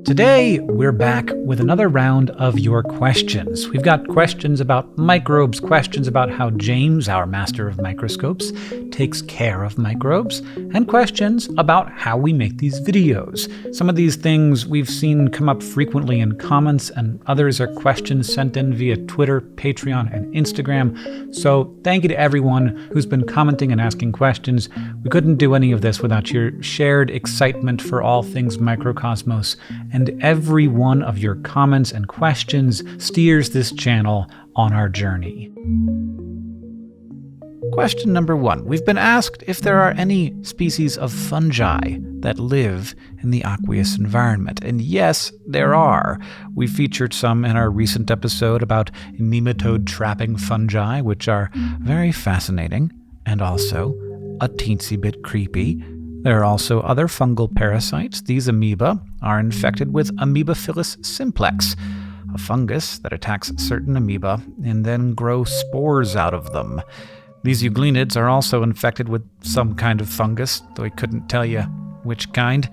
Today, we're back with another round of your questions. We've got questions about microbes, questions about how James, our master of microscopes, takes care of microbes, and questions about how we make these videos. Some of these things we've seen come up frequently in comments, and others are questions sent in via Twitter, Patreon, and Instagram. So thank you to everyone who's been commenting and asking questions. We couldn't do any of this without your shared excitement for all things Microcosmos, and every one of your comments and questions steers this channel on our journey. Question number 1. We've been asked if there are any species of fungi that live in the aqueous environment. And yes, there are. We featured some in our recent episode about nematode-trapping fungi, which are very fascinating and also a teensy bit creepy. There are also other fungal parasites. These amoeba are infected with Amoebophilus simplex, a fungus that attacks certain amoeba and then grows spores out of them. These euglenids are also infected with some kind of fungus, though I couldn't tell you which kind.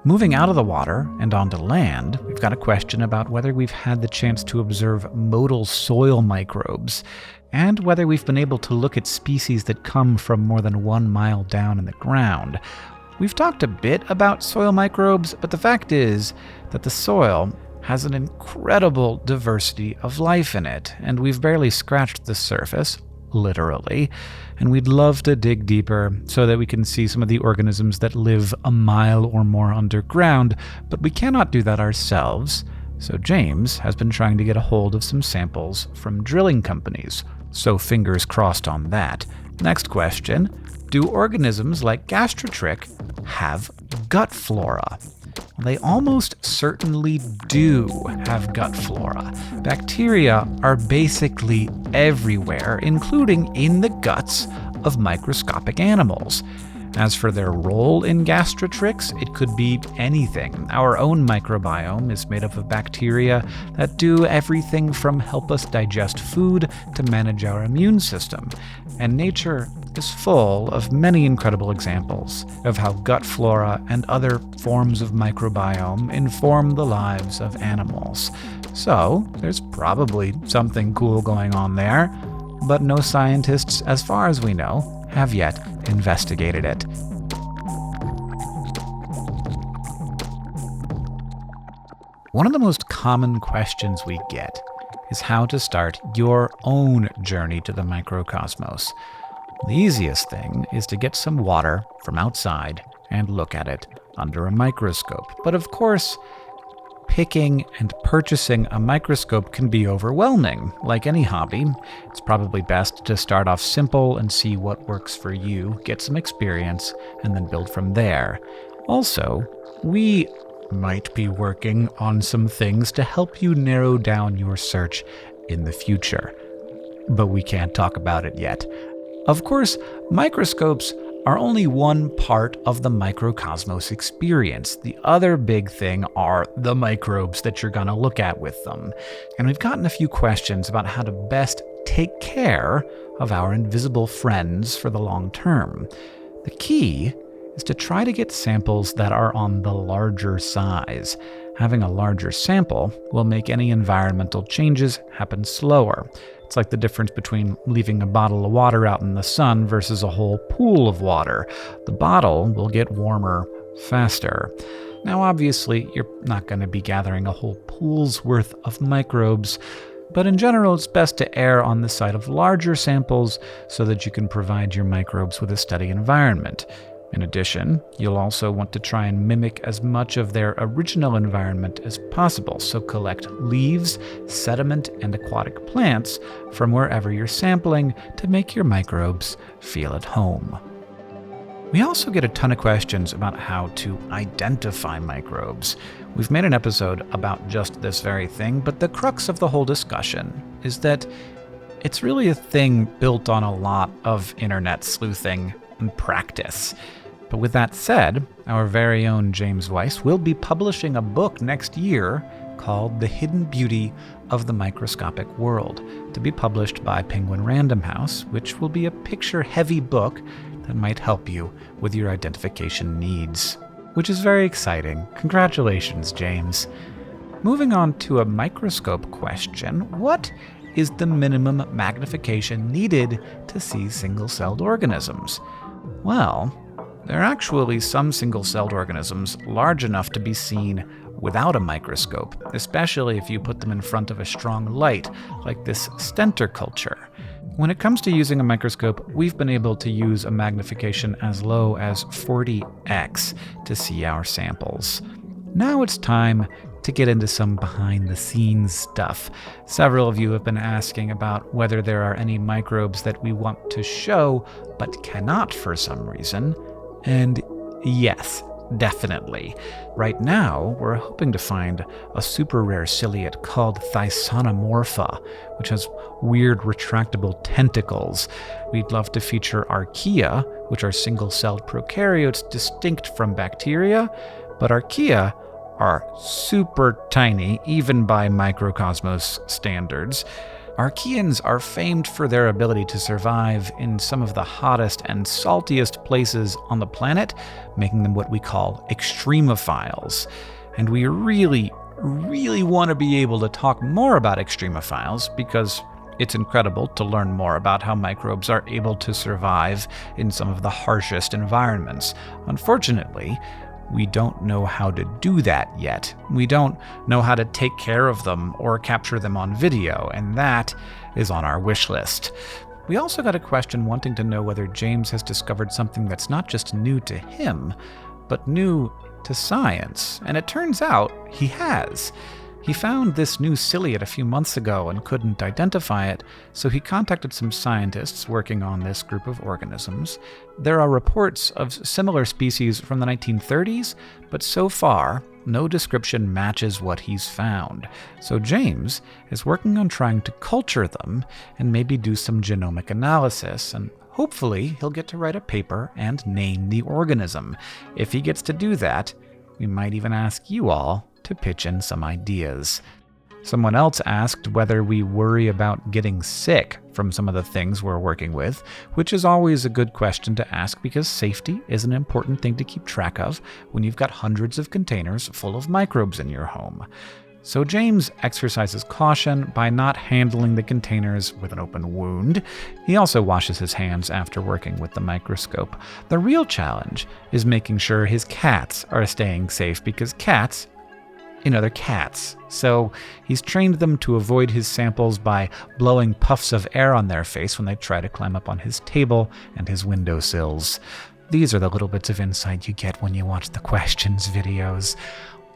Moving out of the water and onto land, we've got a question about whether we've had the chance to observe modal soil microbes, and whether we've been able to look at species that come from more than 1 mile down in the ground. We've talked a bit about soil microbes, but the fact is that the soil has an incredible diversity of life in it, and we've barely scratched the surface, literally, and we'd love to dig deeper so that we can see some of the organisms that live a mile or more underground, but we cannot do that ourselves. So James has been trying to get a hold of some samples from drilling companies, so fingers crossed on that. Next question. Do organisms like Gastrotrick have gut flora? They almost certainly do have gut flora. Bacteria are basically everywhere, including in the guts of microscopic animals. As for their role in Gastrotricks, it could be anything. Our own microbiome is made up of bacteria that do everything from help us digest food to manage our immune system. And nature is full of many incredible examples of how gut flora and other forms of microbiome inform the lives of animals. So, there's probably something cool going on there, but no scientists, as far as we know, have yet investigated it. One of the most common questions we get is how to start your own journey to the microcosmos. The easiest thing is to get some water from outside and look at it under a microscope. But of course, picking and purchasing a microscope can be overwhelming. Like any hobby, it's probably best to start off simple and see what works for you, get some experience, and then build from there. Also, we might be working on some things to help you narrow down your search in the future, but we can't talk about it yet. Of course, microscopes are only one part of the microcosmos experience. The other big thing are the microbes that you're going to look at with them. And we've gotten a few questions about how to best take care of our invisible friends for the long term. The key is to try to get samples that are on the larger size. Having a larger sample will make any environmental changes happen slower. It's like the difference between leaving a bottle of water out in the sun versus a whole pool of water. The bottle will get warmer faster. Now, obviously, you're not going to be gathering a whole pool's worth of microbes, but in general, it's best to err on the side of larger samples so that you can provide your microbes with a steady environment. In addition, you'll also want to try and mimic as much of their original environment as possible, so collect leaves, sediment, and aquatic plants from wherever you're sampling to make your microbes feel at home. We also get a ton of questions about how to identify microbes. We've made an episode about just this very thing, but the crux of the whole discussion is that it's really a thing built on a lot of internet sleuthing and practice. But with that said, our very own James Weiss will be publishing a book next year called The Hidden Beauty of the Microscopic World, to be published by Penguin Random House, which will be a picture-heavy book that might help you with your identification needs. Which is very exciting. Congratulations, James. Moving on to a microscope question, what is the minimum magnification needed to see single-celled organisms? Well, there are actually some single-celled organisms large enough to be seen without a microscope, especially if you put them in front of a strong light, like this stentor culture. When it comes to using a microscope, we've been able to use a magnification as low as 40x to see our samples. Now it's time to get into some behind-the-scenes stuff. Several of you have been asking about whether there are any microbes that we want to show but cannot for some reason. And yes, definitely. Right now, we're hoping to find a super rare ciliate called Thysonomorpha, which has weird retractable tentacles. We'd love to feature archaea, which are single-celled prokaryotes distinct from bacteria, but archaea are super tiny, even by Microcosmos standards. Archaeans are famed for their ability to survive in some of the hottest and saltiest places on the planet, making them what we call extremophiles. And we really want to be able to talk more about extremophiles because it's incredible to learn more about how microbes are able to survive in some of the harshest environments. Unfortunately, we don't know how to do that yet. We don't know how to take care of them or capture them on video, and that is on our wish list. We also got a question wanting to know whether James has discovered something that's not just new to him, but new to science. And it turns out he has. He found this new ciliate a few months ago and couldn't identify it, so he contacted some scientists working on this group of organisms. There are reports of similar species from the 1930s, but so far, no description matches what he's found. So James is working on trying to culture them and maybe do some genomic analysis, and hopefully he'll get to write a paper and name the organism. If he gets to do that, we might even ask you all to pitch in some ideas. Someone else asked whether we worry about getting sick from some of the things we're working with, which is always a good question to ask because safety is an important thing to keep track of when you've got hundreds of containers full of microbes in your home. So James exercises caution by not handling the containers with an open wound. He also washes his hands after working with the microscope. The real challenge is making sure his cats are staying safe because cats, they're cats. So he's trained them to avoid his samples by blowing puffs of air on their face when they try to climb up on his table and his windowsills. These are the little bits of insight you get when you watch the questions videos.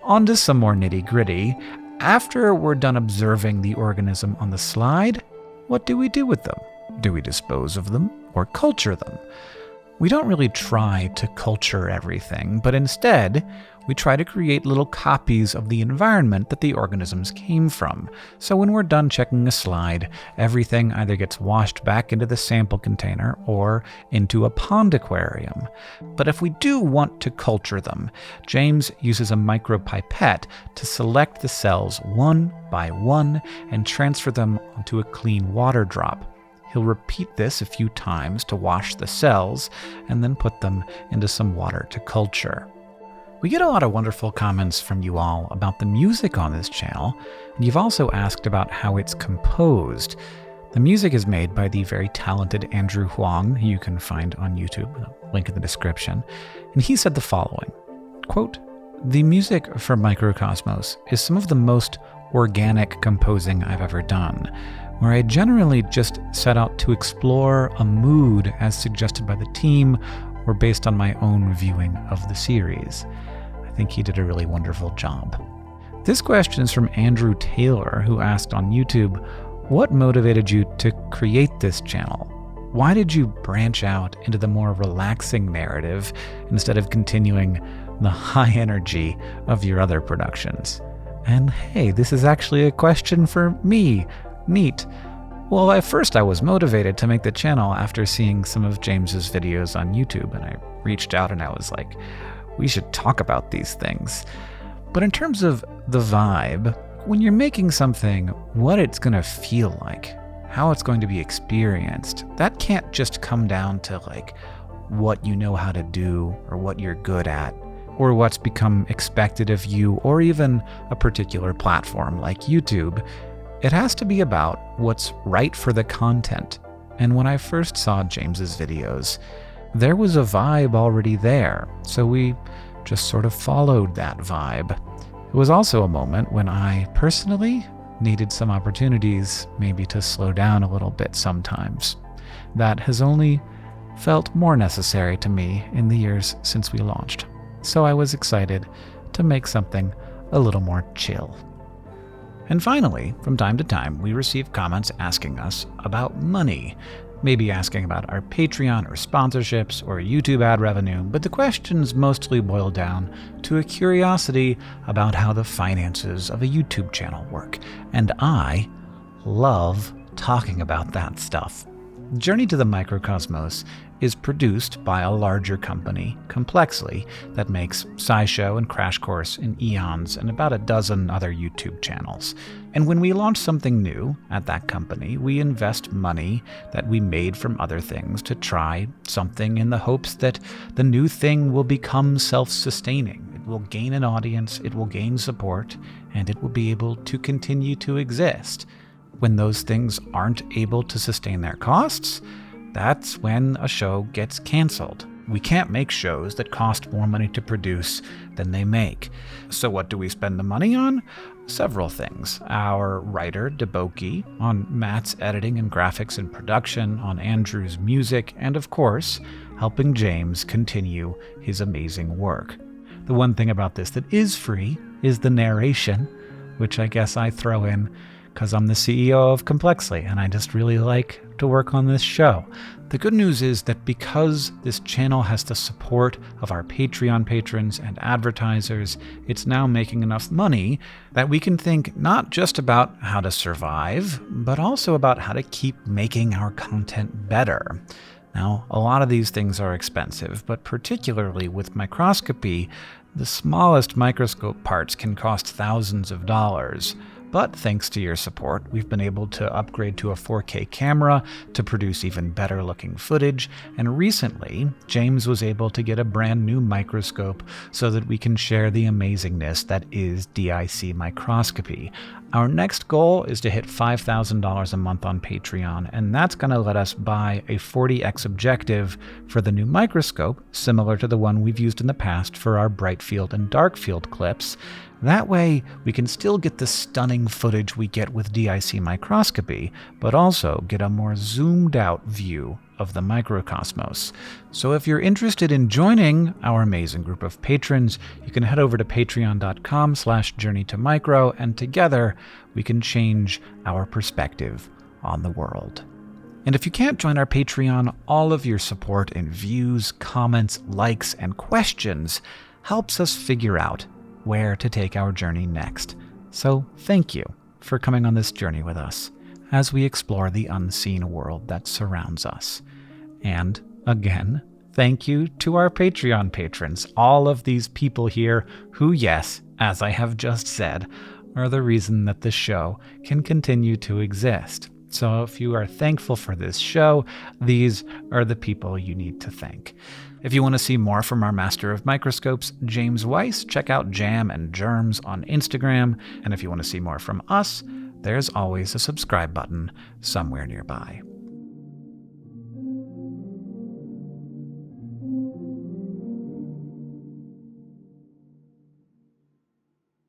On to some more nitty-gritty. After we're done observing the organism on the slide, what do we do with them? Do we dispose of them or culture them? We don't really try to culture everything, but instead, we try to create little copies of the environment that the organisms came from. So when we're done checking a slide, everything either gets washed back into the sample container or into a pond aquarium. But if we do want to culture them, James uses a micropipette to select the cells one by one and transfer them onto a clean water drop. He'll repeat this a few times to wash the cells and then put them into some water to culture. We get a lot of wonderful comments from you all about the music on this channel, and you've also asked about how it's composed. The music is made by the very talented Andrew Huang, who you can find on YouTube, link in the description, and he said the following, quote, "The music for Microcosmos is some of the most organic composing I've ever done, where I generally just set out to explore a mood as suggested by the team or based on my own viewing of the series." I think he did a really wonderful job. This question is from Andrew Taylor, who asked on YouTube, what motivated you to create this channel? Why did you branch out into the more relaxing narrative instead of continuing the high energy of your other productions? And hey, this is actually a question for me. Neat. Well, at first I was motivated to make the channel after seeing some of James's videos on YouTube, and I reached out and I was like, we should talk about these things. But in terms of the vibe, when you're making something, what it's going to feel like, how it's going to be experienced, that can't just come down to like what you know how to do or what you're good at, or what's become expected of you, or even a particular platform like YouTube. It has to be about what's right for the content. And when I first saw James's videos, there was a vibe already there, so we just sort of followed that vibe. It was also a moment when I personally needed some opportunities, maybe to slow down a little bit sometimes. That has only felt more necessary to me in the years since we launched. So I was excited to make something a little more chill. And finally, from time to time, we receive comments asking us about money, maybe asking about our Patreon or sponsorships or YouTube ad revenue, but the questions mostly boil down to a curiosity about how the finances of a YouTube channel work. And I love talking about that stuff. Journey to the Microcosmos is produced by a larger company, Complexly, that makes SciShow and Crash Course and Eons and about a dozen other YouTube channels. And when we launch something new at that company, we invest money that we made from other things to try something in the hopes that the new thing will become self-sustaining. It will gain an audience, it will gain support, and it will be able to continue to exist. When those things aren't able to sustain their costs, that's when a show gets canceled. We can't make shows that cost more money to produce than they make. So what do we spend the money on? Several things. Our writer, Deboki, on Matt's editing and graphics and production, on Andrew's music, and of course, helping James continue his amazing work. The one thing about this that is free is the narration, which I guess I throw in because I'm the CEO of Complexly, and I just really like to work on this show. The good news is that because this channel has the support of our Patreon patrons and advertisers, it's now making enough money that we can think not just about how to survive, but also about how to keep making our content better. Now, a lot of these things are expensive, but particularly with microscopy, the smallest microscope parts can cost thousands of dollars. But thanks to your support, we've been able to upgrade to a 4K camera to produce even better looking footage, and recently, James was able to get a brand new microscope so that we can share the amazingness that is DIC microscopy. Our next goal is to hit $5,000 a month on Patreon, and that's going to let us buy a 40x objective for the new microscope, similar to the one we've used in the past for our bright field and dark field clips. That way, we can still get the stunning footage we get with DIC microscopy, but also get a more zoomed out view of the microcosmos. So if you're interested in joining our amazing group of patrons, you can head over to patreon.com/journeytomicro, and together we can change our perspective on the world. And if you can't join our Patreon, all of your support and views, comments, likes, and questions helps us figure out where to take our journey next. So thank you for coming on this journey with us as we explore the unseen world that surrounds us. And again, thank you to our Patreon patrons, all of these people here who, yes, as I have just said, are the reason that this show can continue to exist. So if you are thankful for this show, these are the people you need to thank. If you want to see more from our master of microscopes, James Weiss, check out Jam and Germs on Instagram. And if you want to see more from us, there's always a subscribe button somewhere nearby.